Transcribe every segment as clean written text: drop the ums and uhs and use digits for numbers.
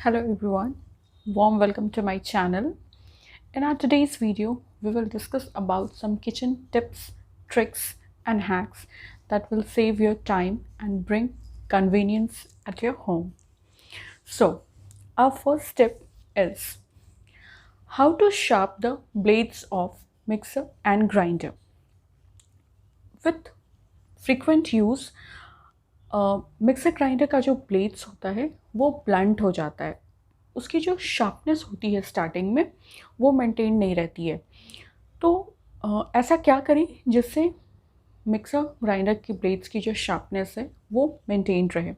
Hello everyone, warm welcome to my channel. In our today's video, we will discuss about some kitchen tips, tricks and hacks that will save your time and bring convenience at your home. So, our first tip is how to sharp the blades of mixer and grinder. With frequent use, mixer grinder का जो blades होता है वो blunt हो जाता है, उसकी जो शार्पनेस होती है स्टार्टिंग में वो मेंटेन नहीं रहती है। तो ऐसा क्या करें जिससे मिक्सर ग्राइंडर की ब्लेड्स की जो शार्पनेस है वो मेंटेन रहे।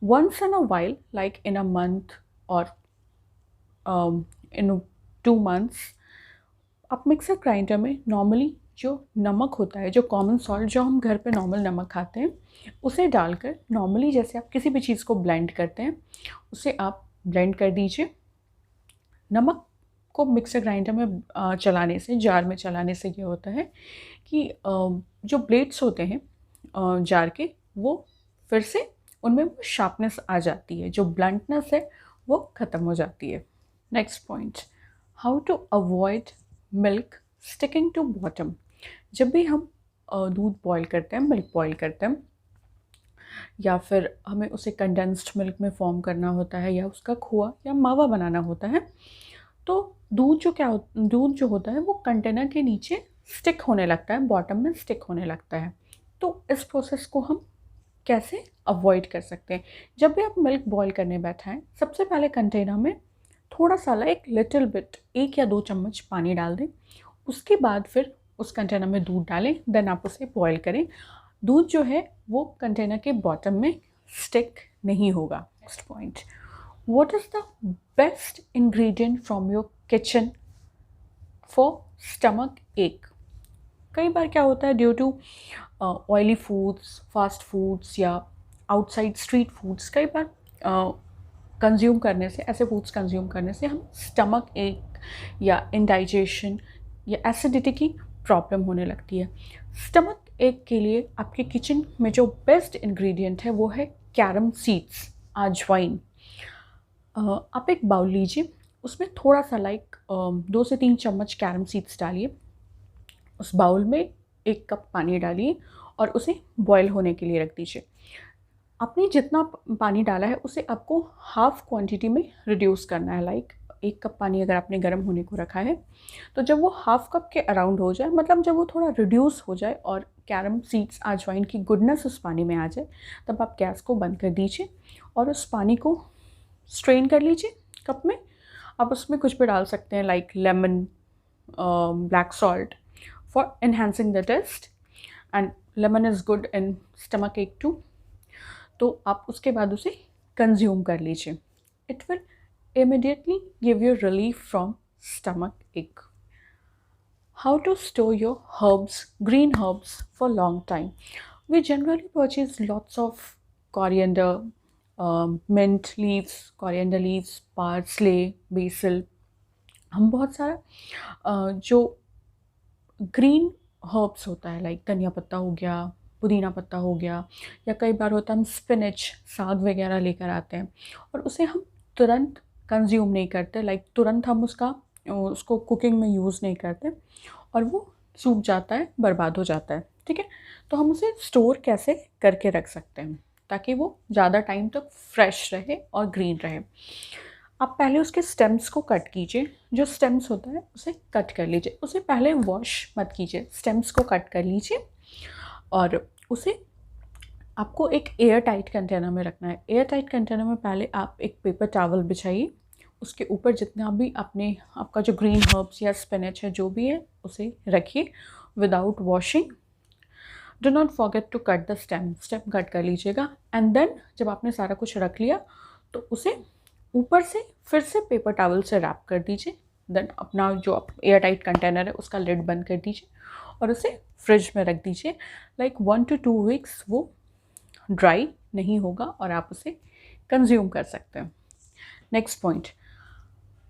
Once in a while, like in a month और इन 2 months, आप मिक्सर ग्राइंडर में नॉर्मली जो नमक होता है, जो कॉमन सॉल्ट जो हम घर पे नॉर्मल नमक खाते हैं, उसे डालकर नॉर्मली जैसे आप किसी भी चीज़ को ब्लेंड करते हैं उसे आप ब्लेंड कर दीजिए। नमक को मिक्सर ग्राइंडर में चलाने से, जार में चलाने से ये होता है कि जो ब्लेड्स होते हैं जार के, वो फिर से उनमें वो शार्पनेस आ जाती है, जो ब्लंटनेस है वो ख़त्म हो जाती है। Next point, how to avoid milk sticking to bottom. जब भी हम दूध बॉईल करते हैं, मिल्क बॉईल करते हैं, या फिर हमें उसे कंडेंस्ड मिल्क में फॉर्म करना होता है या उसका खोआ या मावा बनाना होता है, तो दूध जो होता है वो कंटेनर के नीचे स्टिक होने लगता है, बॉटम में स्टिक होने लगता है। तो इस प्रोसेस को हम कैसे अवॉइड कर सकते हैं? जब भी आप मिल्क बॉईल करने बैठाएं, सबसे पहले कंटेनर में थोड़ा सा लाइक लिटिल बिट 1 या 2 चम्मच पानी डाल दें। उसके बाद फिर उस कंटेनर में दूध डालें, देन आप उसे बॉईल करें। दूध जो है वो कंटेनर के बॉटम में स्टिक नहीं होगा। Next point, what is the best ingredient from your kitchen for stomach ache. कई बार क्या होता है, due to oily foods, fast foods या आउटसाइड स्ट्रीट फूड्स, कई बार कंज्यूम करने से, ऐसे फूड्स कंज्यूम करने से हम स्टमक एक या इंडाइजेशन या एसिडिटी की प्रॉब्लम होने लगती है। स्टमक एक के लिए आपके किचन में जो बेस्ट इंग्रेडिएंट है वो है कैरम सीड्स, अजवाइन। आप एक बाउल लीजिए, उसमें थोड़ा सा लाइक 2 से 3 चम्मच कैरम सीड्स डालिए। उस बाउल में 1 कप पानी डालिए और उसे बॉयल होने के लिए रख दीजिए। आपने जितना पानी डाला है उसे आपको हाफ़ क्वांटिटी में रिड्यूस करना है। लाइक 1 कप पानी अगर आपने गर्म होने को रखा है, तो जब वो हाफ़ कप के अराउंड हो जाए, मतलब जब वो थोड़ा रिड्यूस हो जाए और कैरम सीड्स, अजवाइन की गुडनेस उस पानी में आ जाए, तब आप गैस को बंद कर दीजिए और उस पानी को स्ट्रेन कर लीजिए कप में। आप उसमें कुछ भी डाल सकते हैं, like lemon, black salt for enhancing the taste, and lemon is good in stomach ache too. तो आप उसके बाद उसे कंज्यूम कर लीजिए। It will immediately give you relief from stomach ache. How to store your herbs, green herbs, for long time. We generally purchase lots of coriander, mint leaves, coriander leaves, parsley, basil. हम बहुत सारा जो green herbs होता है, like धनिया पत्ता हो गया, पुदीना पत्ता हो गया, या कई बार होता है हम स्पिनच, साग वगैरह लेकर आते हैं और उसे हम तुरंत कंज्यूम नहीं करते, लाइक तुरंत हम उसको कुकिंग में यूज़ नहीं करते और वो सूख जाता है, बर्बाद हो जाता है। ठीक है, तो हम उसे स्टोर कैसे करके रख सकते हैं ताकि वो ज़्यादा टाइम तक फ्रेश रहे और ग्रीन रहे। आप पहले उसके स्टेम्स को कट कीजिए। जो स्टेम्स होता है उसे कट कर लीजिए, उसे पहले वॉश मत कीजिए, स्टेम्स को कट कर लीजिए और उसे आपको एक एयर टाइट कंटेनर में रखना है। एयर टाइट कंटेनर में पहले आप एक पेपर टॉवल बिछाइए, उसके ऊपर जितना भी आपका जो ग्रीन हर्ब्स या स्पिनच है जो भी है उसे रखिए without washing. Do not forget to cut the stem cut कर लीजिएगा। एंड देन जब आपने सारा कुछ रख लिया तो उसे ऊपर से फिर से पेपर टॉवल से रैप कर दीजिए। देन अपना जो एयर टाइट कंटेनर है उसका लिड बंद कर दीजिए और उसे फ्रिज में रख दीजिए। लाइक 1 to 2 weeks वो ड्राई नहीं होगा और आप उसे कंज्यूम कर सकते हैं। Next point,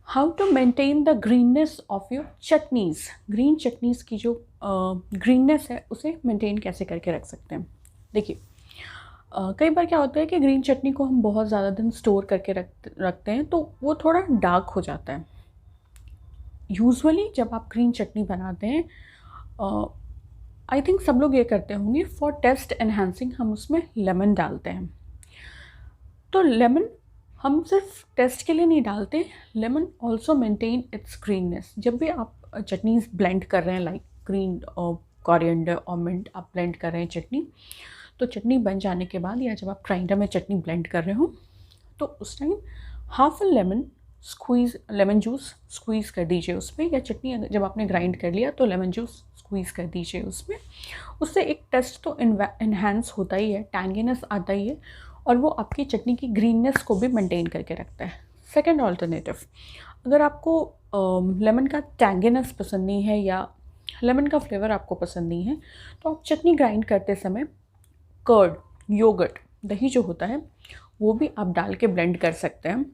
how to maintain the greenness of your chutneys. Green chutneys की जो ग्रीननेस है उसे मेंटेन कैसे करके रख सकते हैं। देखिए, कई बार क्या होता है कि ग्रीन चटनी को हम बहुत ज़्यादा दिन स्टोर करके रखते हैं तो वो थोड़ा डार्क हो जाता है। यूजुअली जब आप ग्रीन चटनी बनाते हैं, आई थिंक सब लोग ये करते होंगे, फॉर टेस्ट एनहांसिंग हम उसमें लेमन डालते हैं। तो लेमन हम सिर्फ टेस्ट के लिए नहीं डालते, lemon also maintain its greenness. जब भी आप चटनीज ब्लेंड कर रहे हैं, लाइक ग्रीन कोरिएंडर और मिंट आप ब्लेंड कर रहे हैं चटनी, तो चटनी बन जाने के बाद या जब आप ग्राइंडर में चटनी ब्लेंड कर रहे हो तो उस time half a lemon squeeze, lemon juice squeeze कर दीजिए उसमें, या चटनी जब आपने ग्राइंड कर लिया तो लेमन जूस स्क्वीज़ कर दीजिए उसमें। उससे एक टेस्ट तो इन्हांस होता ही है, टैंगीनेस आता ही है, और वो आपकी चटनी की ग्रीननेस को भी मेंटेन करके रखता है। सेकंड ऑल्टरनेटिव, अगर आपको लेमन का टैंगीनेस पसंद नहीं है या लेमन का फ्लेवर आपको पसंद नहीं है, तो आप चटनी ग्राइंड करते समय कर्ड, योगर्ट, दही जो होता है वो भी आप डाल के ब्लेंड कर सकते हैं।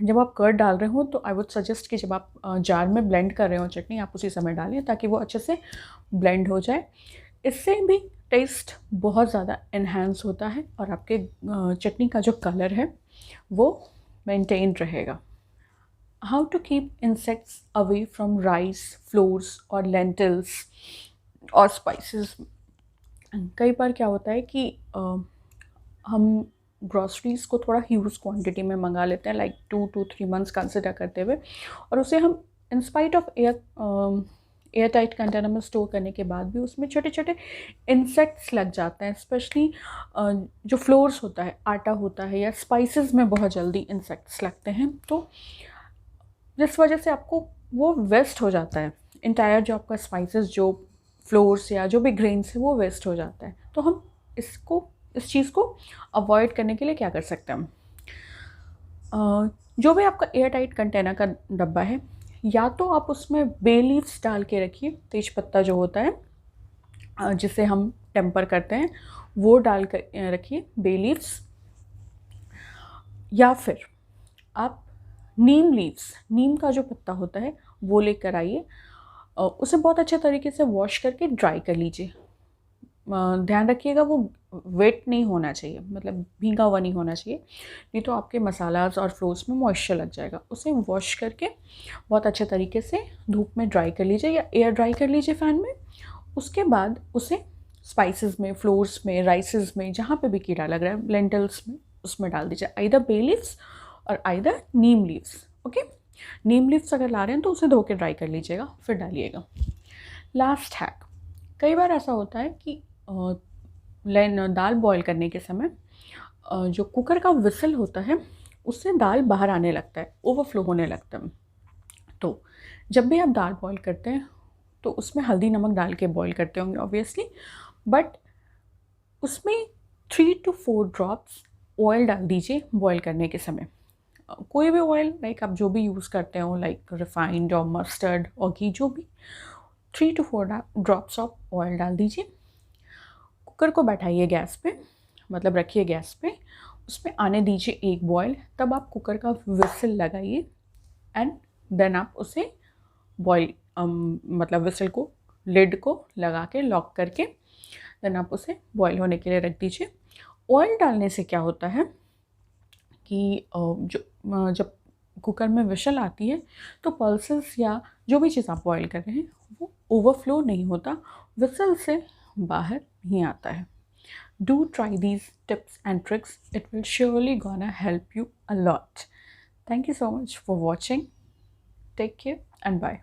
जब आप कर्ड डाल रहे हो तो आई वुड सजेस्ट कि जब आप जार में ब्लेंड कर रहे हो चटनी, आप उसी समय डालें ताकि वो अच्छे से ब्लेंड हो जाए। इससे भी टेस्ट बहुत ज़्यादा इन्हांस होता है और आपके चटनी का जो कलर है वो मेंटेन रहेगा। How to keep insects away from rice, flours और लेंटिल्स और स्पाइसेस। कई बार क्या होता है कि हम ग्रॉसरीज़ को थोड़ा ह्यूज क्वांटिटी में मंगा लेते हैं, लाइक 2 to 3 मंथ्स कंसिडर करते हुए, और उसे हम in spite of air tight container में स्टोर करने के बाद भी उसमें छोटे छोटे इंसेक्ट्स लग जाते हैं। स्पेशली जो फ्लोर्स होता है, आटा होता है या स्पाइसेस में बहुत जल्दी इंसेक्ट्स लगते हैं, तो जिस वजह से आपको वो वेस्ट हो जाता है, इंटायर जो आपका स्पाइसेस, जो फ्लोर्स या जो भी ग्रेन्स है वो वेस्ट हो जाता है। तो हम इस चीज़ को अवॉइड करने के लिए क्या कर सकते हैं हम, जो भी आपका एयर टाइट कंटेनर का डब्बा है, या तो आप उसमें बे लीव्स डाल के रखिए, तेज पत्ता जो होता है जिसे हम टेम्पर करते हैं वो डाल कर रखिए, बे लीव्स, या फिर आप नीम लीव्स, नीम का जो पत्ता होता है वो लेकर आइए, उसे बहुत अच्छे तरीके से वॉश करके ड्राई कर लीजिए। ध्यान रखिएगा वो वेट नहीं होना चाहिए, मतलब भीगा हुआ नहीं होना चाहिए, नहीं तो आपके मसालास और फ्लोर्स में मॉइस्चर लग जाएगा। उसे वॉश करके बहुत अच्छे तरीके से धूप में ड्राई कर लीजिए या एयर ड्राई कर लीजिए फ़ैन में। उसके बाद उसे स्पाइसेस में, फ्लोर्स में, राइसेस में, जहाँ पे भी कीड़ा लग रहा है, लेंटल्स में, उसमें डाल दीजिए, आइदर बे लीव्स और आइदर नीम लीव्स। ओके, नीम लीव्स अगर ला रहे हैं तो उसे धो के ड्राई कर लीजिएगा, फिर डालिएगा। लास्ट हैक, कई बार ऐसा होता है कि दाल बॉईल करने के समय जो कुकर का विसल होता है उससे दाल बाहर आने लगता है, ओवरफ्लो होने लगता है। तो जब भी आप दाल बॉईल करते हैं तो उसमें हल्दी नमक डाल के बॉईल करते होंगे ऑब्वियसली, बट उसमें 3 to 4 ड्रॉप्स ऑयल डाल दीजिए बॉईल करने के समय। कोई भी ऑयल, लाइक आप जो भी यूज़ करते हो, लाइक रिफाइंड और मस्टर्ड और घी, जो भी, 3 to 4 ड्रॉप्स ऑफ ऑयल डाल दीजिए। कुकर को बैठाइए गैस पे, मतलब रखिए गैस पे, उसमें आने दीजिए एक बॉयल, तब आप कुकर का विसल लगाइए एंड देन आप उसे बॉयल, मतलब विसल को, लिड को लगा के लॉक करके देन आप उसे बॉयल होने के लिए रख दीजिए। ऑयल डालने से क्या होता है कि जब कुकर में विसल आती है तो पल्सेस या जो भी चीज़ आप बॉयल कर रहे हैं वो ओवरफ्लो नहीं होता, विसल से बाहर नहीं आता है। Do try these tips and tricks. It will surely gonna help you a lot. Thank you so much for watching. Take care and bye.